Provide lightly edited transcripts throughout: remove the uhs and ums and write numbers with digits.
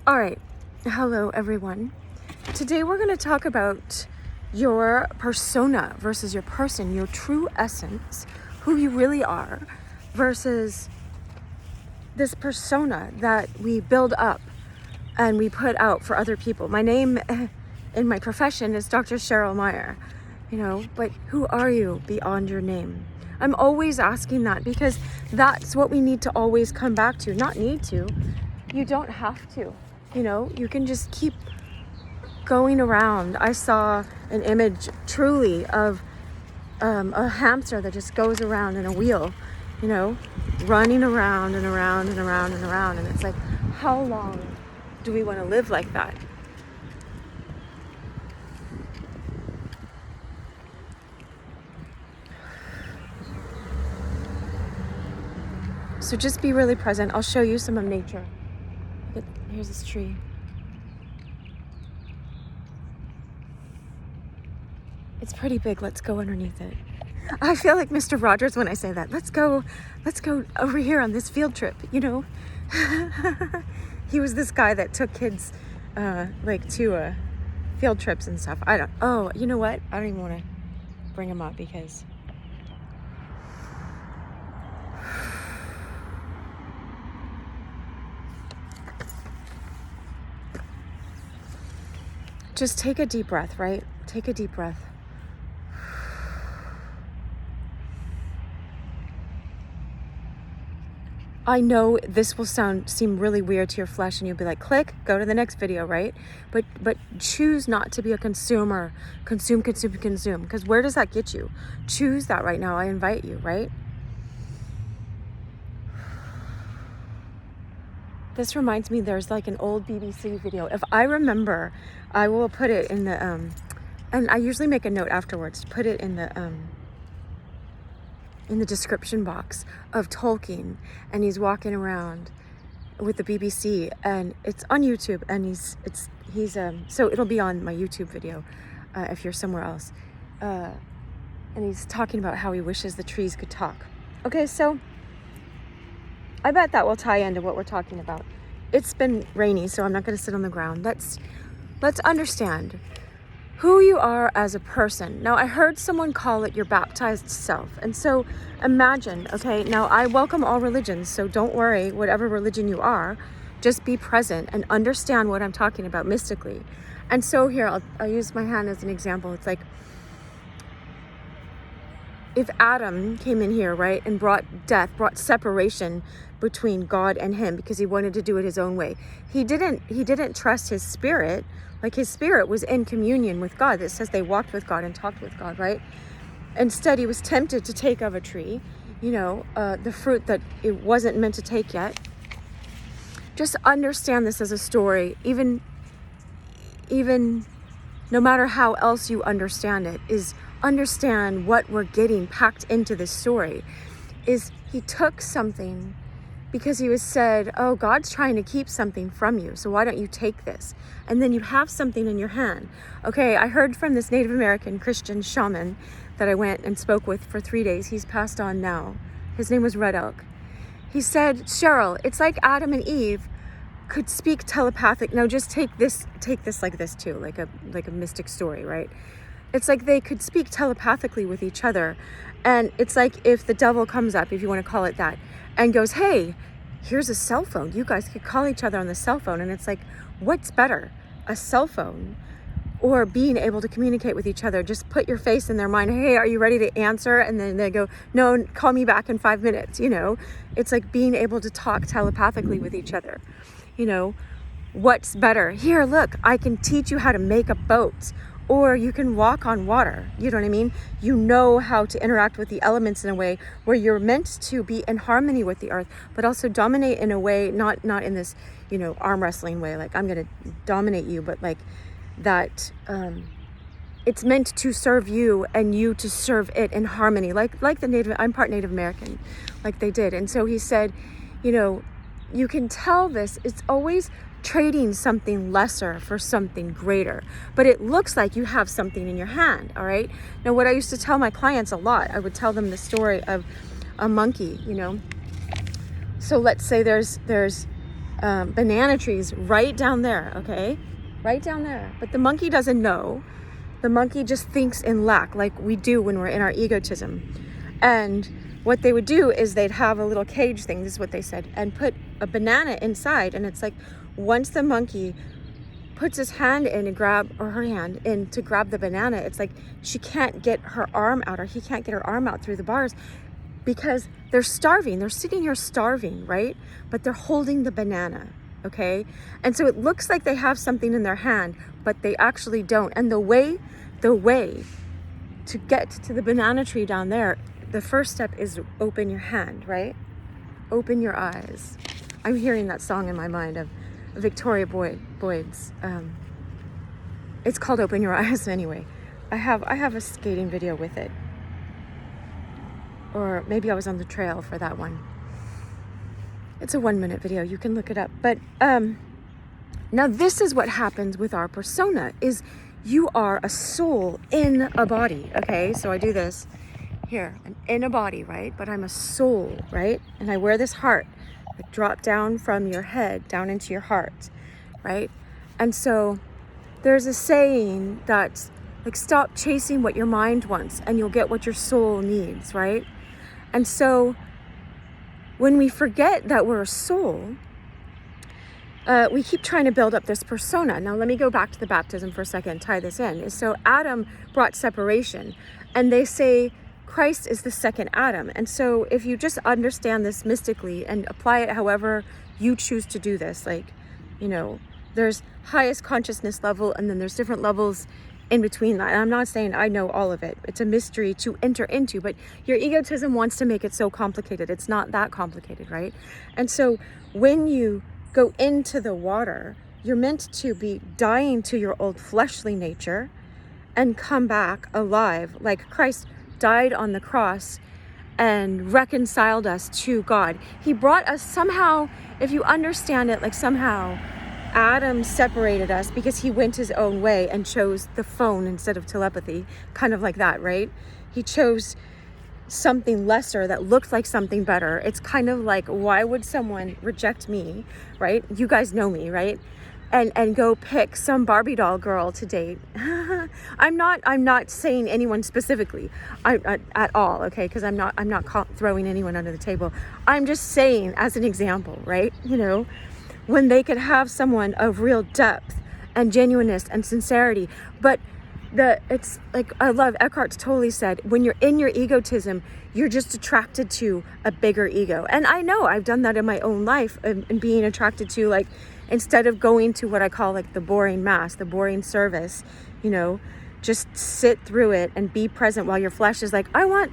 All right. Hello, everyone. Today we're going to talk about your persona versus your person, your true essence, who you really are, versus this persona that we build up and we put out for other people. My name in my profession is Dr. Cheryl Meyer, but who are you beyond your name? I'm always asking that because that's what we need to always come back to. Not need to. You don't have to. You can just keep going around. I saw an image truly of a hamster that just goes around in a wheel, running around and around and around and around. And it's like, how long do we want to live like that? So just be really present. I'll show you some of nature. Here's this tree. It's pretty big. Let's go underneath it. I feel like Mr. Rogers when I say that. Let's go over here on this field trip, He was this guy that took kids to field trips and stuff. You know what? I don't even want to bring him up because just take a deep breath, right? Take a deep breath. I know this will seem really weird to your flesh and you'll be like, click, go to the next video, right? But choose not to be a consumer. Consume. Because where does that get you? Choose that right now. I invite you, right? This reminds me, there's like an old BBC video. If I remember, I will put it in the, and I usually make a note afterwards, put it in the description box of Tolkien, and he's walking around with the BBC, and it's on YouTube, and he's so it'll be on my YouTube video, if you're somewhere else, and he's talking about how he wishes the trees could talk. Okay, so I bet that will tie into what we're talking about. It's been rainy, so I'm not going to sit on the ground. Let's understand who you are as a person. Now, I heard someone call it your baptized self. And so imagine, okay, now I welcome all religions, so don't worry, whatever religion you are, just be present and understand what I'm talking about mystically. And so here, I'll use my hand as an example. It's like, if Adam came in here, right, and brought brought separation between God and him because he wanted to do it his own way. He didn't trust his spirit. Like, his spirit was in communion with God. It says they walked with God and talked with God, right? Instead, he was tempted to take of a tree, the fruit that it wasn't meant to take yet. Just understand this as a story, even no matter how else you understand it, is understand what we're getting packed into this story. Is he took something because he was said, oh, God's trying to keep something from you, so why don't you take this? And then you have something in your hand. Okay, I heard from this Native American Christian shaman that I went and spoke with for 3 days. He's passed on now. His name was Red Elk. He said, Cheryl, it's like Adam and Eve could speak telepathic. Now just take this like this too, like a mystic story, right? It's like they could speak telepathically with each other. And it's like if the devil comes up, if you want to call it that, and goes, hey, here's a cell phone. You guys could call each other on the cell phone. And it's like, what's better, a cell phone or being able to communicate with each other? Just put your face in their mind. Hey, are you ready to answer? And then they go, no, call me back in 5 minutes. It's like being able to talk telepathically with each other. What's better? Here, look, I can teach you how to make a boat. Or you can walk on water, you know what I mean? You know how to interact with the elements in a way where you're meant to be in harmony with the earth, but also dominate in a way, not in this, arm wrestling way, like I'm going to dominate you, but like that it's meant to serve you and you to serve it in harmony, like I'm part Native American, like they did. And so he said, you can tell this, it's always trading something lesser for something greater, but it looks like you have something in your hand. All right. Now, what I used to tell my clients a lot, I would tell them the story of a monkey, So let's say there's banana trees right down there, okay? Right down there. But the monkey doesn't know. The monkey just thinks in lack, like we do when we're in our egotism. And what they would do is they'd have a little cage thing, this is what they said, and put a banana inside. And it's like, once the monkey puts his hand in and her hand in to grab the banana, it's like she can't get her arm out, or he can't get her arm out through the bars, because they're starving. They're sitting here starving, right? But they're holding the banana, okay? And so it looks like they have something in their hand, but they actually don't. And the way to get to the banana tree down there, the first step is open your hand, right? Open your eyes. I'm hearing that song in my mind of Victoria Boyd's. It's called Open Your Eyes anyway. I have a skating video with it. Or maybe I was on the trail for that one. It's a 1-minute video. You can look it up. But now this is what happens with our persona, is you are a soul in a body, okay? So I do this here. I'm in a body, right? But I'm a soul, right? And I wear this heart that drop down from your head down into your heart, right? And so there's a saying that's like, stop chasing what your mind wants and you'll get what your soul needs, right? And so when we forget that we're a soul, we keep trying to build up this persona. Now, let me go back to the baptism for a second and tie this in. So Adam brought separation, and they say Christ is the second Adam. And so if you just understand this mystically and apply it however you choose to do this, like, you know, there's highest consciousness level, and then there's different levels in between that. And I'm not saying I know all of it. It's a mystery to enter into, but your egotism wants to make it so complicated. It's not that complicated, right? And so when you go into the water, you're meant to be dying to your old fleshly nature and come back alive, like Christ died on the cross and reconciled us to God. He brought us somehow, if you understand it, like somehow Adam separated us because he went his own way and chose the phone instead of telepathy, kind of like that, right? He chose something lesser that looked like something better. It's kind of like, why would someone reject me, right? You guys know me, right? And go pick some Barbie doll girl to date. I'm not saying anyone specifically at all, okay? Because I'm not throwing anyone under the table. I'm just saying as an example, right? You know, when they could have someone of real depth and genuineness and sincerity. But it's like, I love Eckhart Tolle said, when you're in your egotism, you're just attracted to a bigger ego. And I know I've done that in my own life, and being attracted to, like, instead of going to what I call like the boring mass, the boring service, you know, just sit through it and be present while your flesh is like, I want,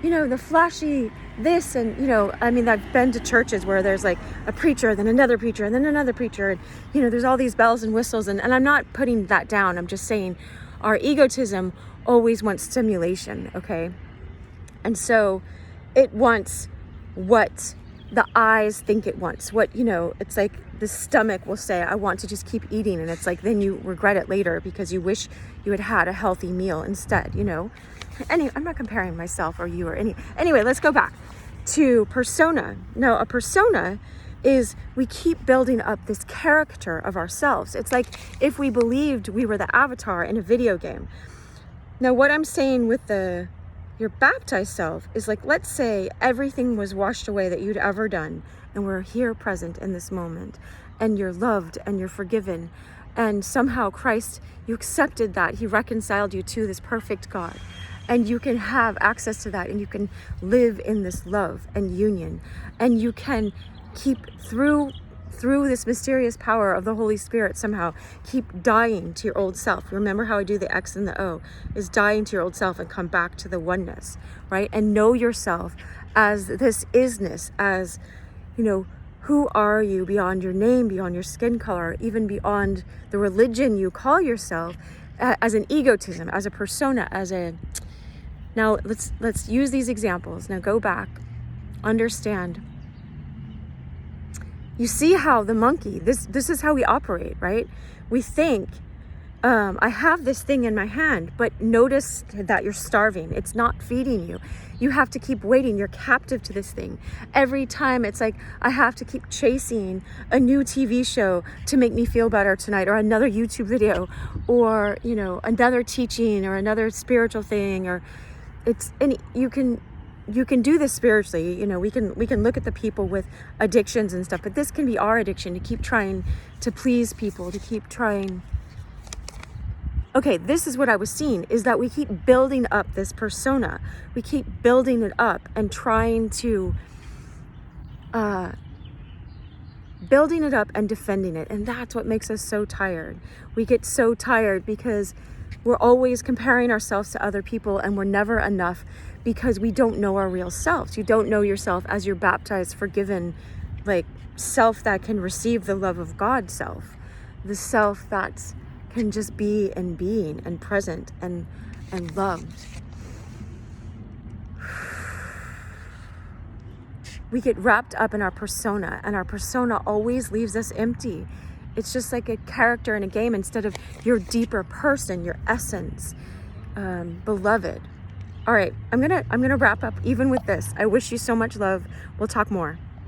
you know, the flashy this. And, you know, I mean, I've been to churches where there's like a preacher, then another preacher, and then another preacher. And, you know, there's all these bells and whistles. And I'm not putting that down. I'm just saying our egotism always wants stimulation, okay? And so it wants what the eyes think it wants. What, you know, it's like the stomach will say, I want to just keep eating. And it's like, then you regret it later because you wish you had had a healthy meal instead, you know? Anyway, I'm not comparing myself or you or anyway, let's go back to persona. Now, a persona is, we keep building up this character of ourselves. It's like if we believed we were the avatar in a video game. Now, what I'm saying with your baptized self is like, let's say everything was washed away that you'd ever done, and we're here present in this moment, and you're loved and you're forgiven, and somehow Christ, you accepted that. He reconciled you to this perfect God, and you can have access to that, and you can live in this love and union, and you can keep through this mysterious power of the Holy Spirit, somehow keep dying to your old self. Remember how I do the X and the O, is dying to your old self and come back to the oneness, right? And know yourself as this isness, as, you know, who are you beyond your name, beyond your skin color, even beyond the religion you call yourself, as an egotism, as a persona, as a... Now let's use these examples. Now go back, understand. You see how the monkey, this is how we operate, right? We think I have this thing in my hand, but notice that you're starving. It's not feeding you. You have to keep waiting. You're captive to this thing. Every time it's like, I have to keep chasing a new TV show to make me feel better tonight, or another YouTube video, or, you know, another teaching, or another spiritual thing, or and you can do this spiritually. You know, we can look at the people with addictions and stuff, but this can be our addiction, to keep trying to please people, to keep trying. Okay, this is what I was seeing, is that we keep building up this persona. We keep building it up and trying to, building it up and defending it. And that's what makes us so tired. We get so tired because we're always comparing ourselves to other people, and we're never enough because we don't know our real selves. You don't know yourself as your baptized, forgiven, like, self that can receive the love of God self. The self that's can just be and being and present and loved. We get wrapped up in our persona, and our persona always leaves us empty. It's just like a character in a game instead of your deeper person, your essence, beloved. All right, I'm gonna wrap up even with this. I wish you so much love. We'll talk more.